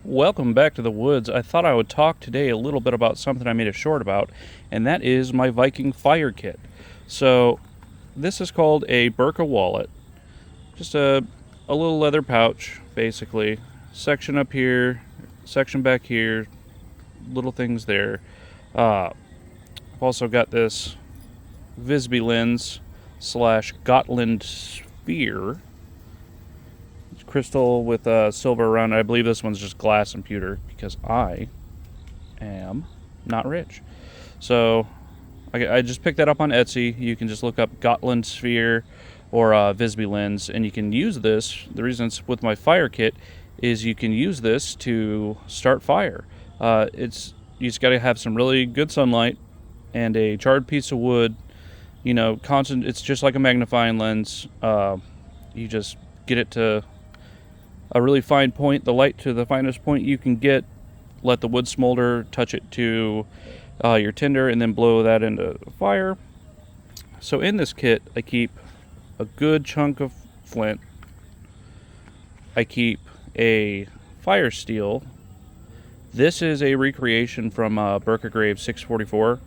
Welcome back to the woods. I thought I would talk today a little bit about something I made a short about, and that is my Viking Fire Kit. So this is called a Burka wallet. Just a little leather pouch, basically. Section up here, section back here, little things there. I've also got this Visby lens / Gotland sphere. Crystal with silver around it. I believe this one's just glass and pewter because I am not rich. So I just picked that up on Etsy. You can just look up Gotland sphere or Visby lens, and you can use this. The reason it's with my fire kit is you can use this to start fire. You just got to have some really good sunlight and a charred piece of wood. You know, constant. It's just like a magnifying lens. You just get it to a really fine point, the light to the finest point you can get, let the wood smolder, touch it to your tinder, and then blow that into fire. So in this kit, I keep a good chunk of flint. I keep a fire steel. This is a recreation from Burka Grave 644.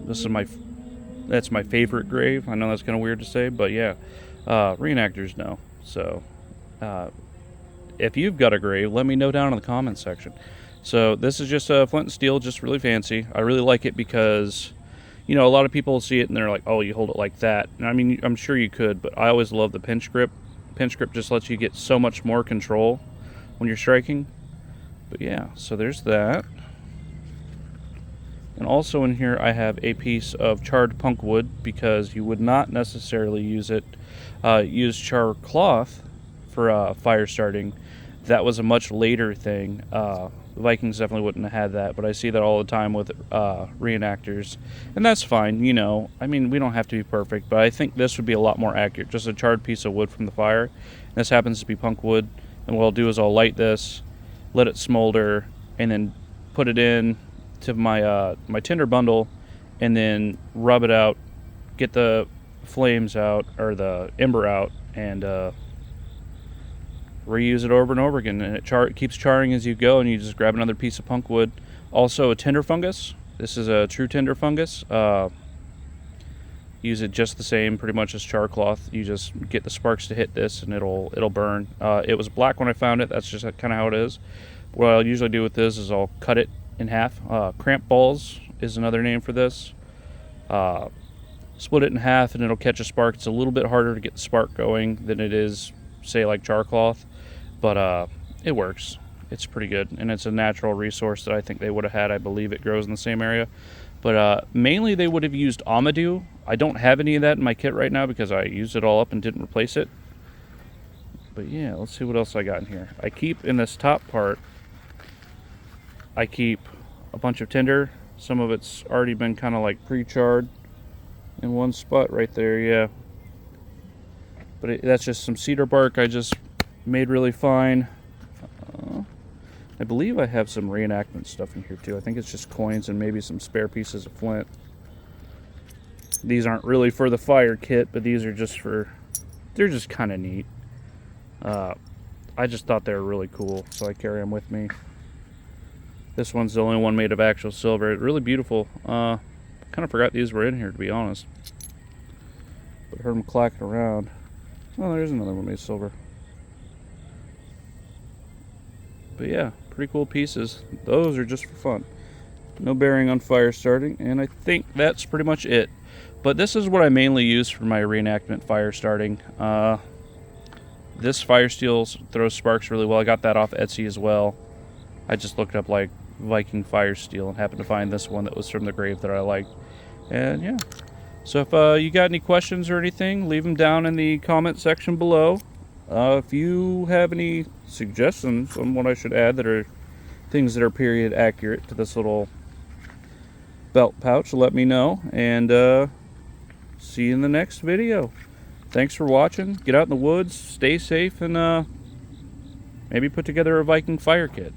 That's my favorite grave. I know that's kind of weird to say, but yeah, reenactors know. So if you've got a grave, let me know down in the comments section. So this is just a flint and steel, just really fancy. I really like it because, you know, a lot of people see it and they're like, oh, you hold it like that. And I mean, I'm sure you could, but I always love the pinch grip. Pinch grip just lets you get so much more control when you're striking. But yeah, so there's that. And also in here I have a piece of charred punk wood because you would not necessarily use char cloth for fire starting. That was a much later thing. The Vikings definitely wouldn't have had that, but I see that all the time with reenactors, and that's fine. You know, I mean, we don't have to be perfect, but I think this would be a lot more accurate. Just a charred piece of wood from the fire. This happens to be punk wood, and what I'll do is I'll light this, let it smolder, and then put it in to my my tinder bundle, and then rub it out, get the flames out or the ember out, and reuse it over and over again, and it keeps charring as you go, and you just grab another piece of punk wood. Also a tinder fungus. This is a true tinder fungus. Use it just the same pretty much as char cloth. You just get the sparks to hit this and it'll burn. It was black when I found it. That's just kind of how it is. What I'll usually do with this is I'll cut it in half. Cramp balls is another name for this. Split it in half and it'll catch a spark. It's a little bit harder to get the spark going than it is, say, like char cloth, but it works. It's pretty good, and it's a natural resource that I think they would have had. I believe it grows in the same area, but mainly they would have used Amadou. I don't have any of that in my kit right now because I used it all up and didn't replace it. But yeah, let's see what else I got in here. I keep in this top part, I keep a bunch of tinder. Some of it's already been kind of like pre-charred in one spot right there, yeah. But that's just some cedar bark I just made really fine. I believe I have some reenactment stuff in here too. I think it's just coins and maybe some spare pieces of flint. These aren't really for the fire kit, but these are just they're just kind of neat. I just thought they were really cool, so I carry them with me. This one's the only one made of actual silver. It's really beautiful. Kind of forgot these were in here, to be honest. But heard them clacking around. Oh, there's another one made of silver. But yeah, pretty cool pieces. Those are just for fun. No bearing on fire starting, and I think that's pretty much it. But this is what I mainly use for my reenactment fire starting. This fire steel throws sparks really well. I got that off Etsy as well. I just looked up like Viking fire steel and happened to find this one that was from the grave that I liked. And yeah. So if you got any questions or anything, leave them down in the comment section below. If you have any suggestions on what I should add that are things that are period accurate to this little belt pouch, let me know. And see you in the next video. Thanks for watching. Get out in the woods, stay safe, and maybe put together a Viking fire kit.